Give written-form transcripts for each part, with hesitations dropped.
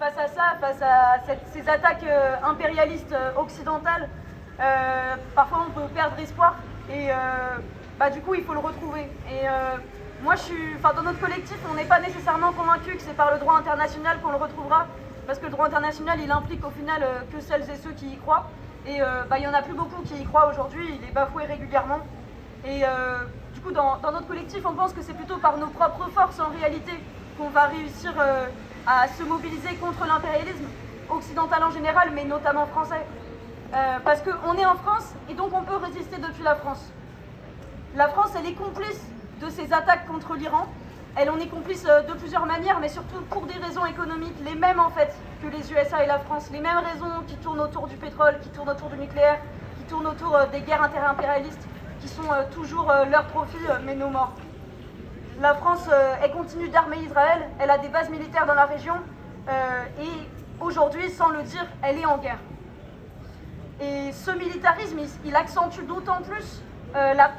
Face à ça, face à ces attaques impérialistes occidentales, parfois on peut perdre espoir et du coup il faut le retrouver. Et moi dans notre collectif, on n'est pas nécessairement convaincu que c'est par le droit international qu'on le retrouvera, parce que le droit international il implique au final que celles et ceux qui y croient. Et il n'y en a plus beaucoup qui y croient aujourd'hui, il est bafoué régulièrement. Et du coup dans notre collectif, on pense que c'est plutôt par nos propres forces en réalité qu'on va réussir à se mobiliser contre l'impérialisme occidental en général, mais notamment français. Parce qu'on est en France et donc on peut résister depuis la France. La France, elle est complice de ces attaques contre l'Iran. Elle en est complice de plusieurs manières, mais surtout pour des raisons économiques, les mêmes en fait que les USA et la France, les mêmes raisons qui tournent autour du pétrole, qui tournent autour du nucléaire, qui tournent autour des guerres interimpérialistes, qui sont toujours leur profit, mais nos morts. La France, elle continue d'armer Israël, elle a des bases militaires dans la région, et aujourd'hui, sans le dire, elle est en guerre. Et ce militarisme, il accentue d'autant plus la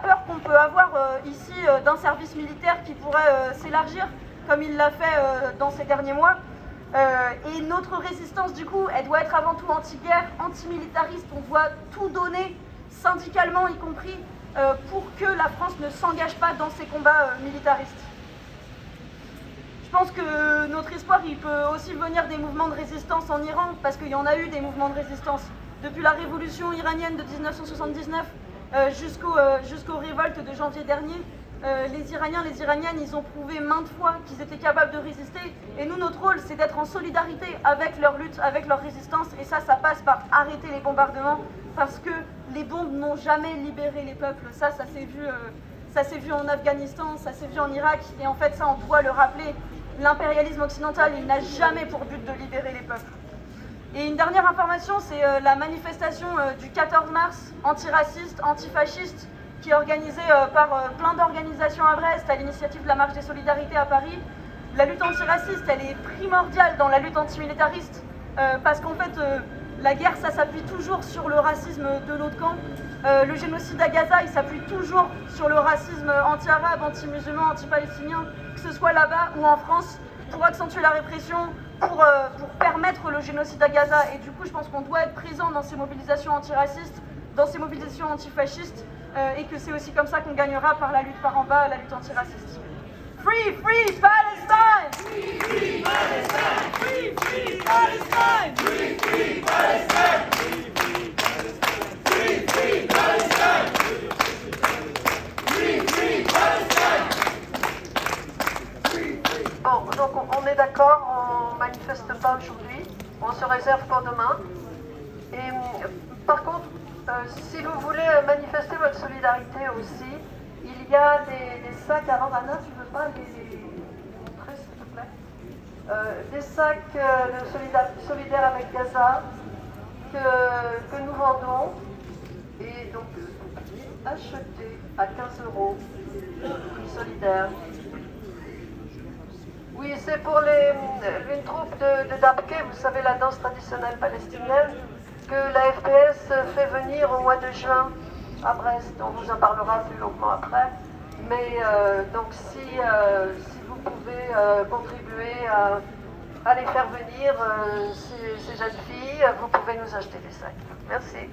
peur qu'on peut avoir ici d'un service militaire qui pourrait s'élargir, comme il l'a fait dans ces derniers mois. Et notre résistance, du coup, elle doit être avant tout anti-guerre, anti-militariste. On doit tout donner, syndicalement y compris, pour que la France ne s'engage pas dans ces combats militaristes. Je pense que notre espoir, il peut aussi venir des mouvements de résistance en Iran, parce qu'il y en a eu des mouvements de résistance. Depuis la révolution iranienne de 1979 jusqu'aux révoltes de janvier dernier, les Iraniens, les Iraniennes, ils ont prouvé maintes fois qu'ils étaient capables de résister. Et nous, notre rôle, c'est d'être en solidarité avec leur lutte, avec leur résistance. Et ça passe par arrêter les bombardements, parce que les bombes n'ont jamais libéré les peuples. Ça s'est vu en Afghanistan, ça s'est vu en Irak. Et en fait, ça, on doit le rappeler. L'impérialisme occidental, il n'a jamais pour but de libérer les peuples. Et une dernière information, c'est la manifestation du 14 mars, antiraciste, antifasciste, qui est organisée par plein d'organisations à Brest, à l'initiative de la Marche des Solidarités à Paris. La lutte antiraciste, elle est primordiale dans la lutte antimilitariste, parce qu'en fait, la guerre, ça s'appuie toujours sur le racisme de l'autre camp. Le génocide à Gaza, il s'appuie toujours sur le racisme anti-arabe, anti-musulman, anti-palestinien, que ce soit là-bas ou en France, pour accentuer la répression, pour permettre le génocide à Gaza. Et du coup, je pense qu'on doit être présent dans ces mobilisations antiracistes, dans ces mobilisations antifascistes, et que c'est aussi comme ça qu'on gagnera par la lutte par en bas, la lutte antiraciste. Free, free Palestine! Free, free Palestine! Free, free Palestine! Free, free Palestine! Free, free Palestine! Free, free Palestine! Bon, donc on est d'accord, on ne manifeste pas aujourd'hui, on se réserve pour demain. Et par contre, si vous voulez manifester votre solidarité aussi, il y a des sacs à vendre. Anna, tu ne veux pas les montrer s'il te plaît? Des sacs solidaires avec Gaza que nous vendons. Et donc, acheter à 15 €, prix solidaire. Oui, c'est pour une troupe de Dabke, vous savez, la danse traditionnelle palestinienne, que la FPS fait venir au mois de juin à Brest. On vous en parlera plus longuement après. Mais donc si vous pouvez contribuer à les faire venir, ces jeunes filles, vous pouvez nous acheter des sacs. Merci.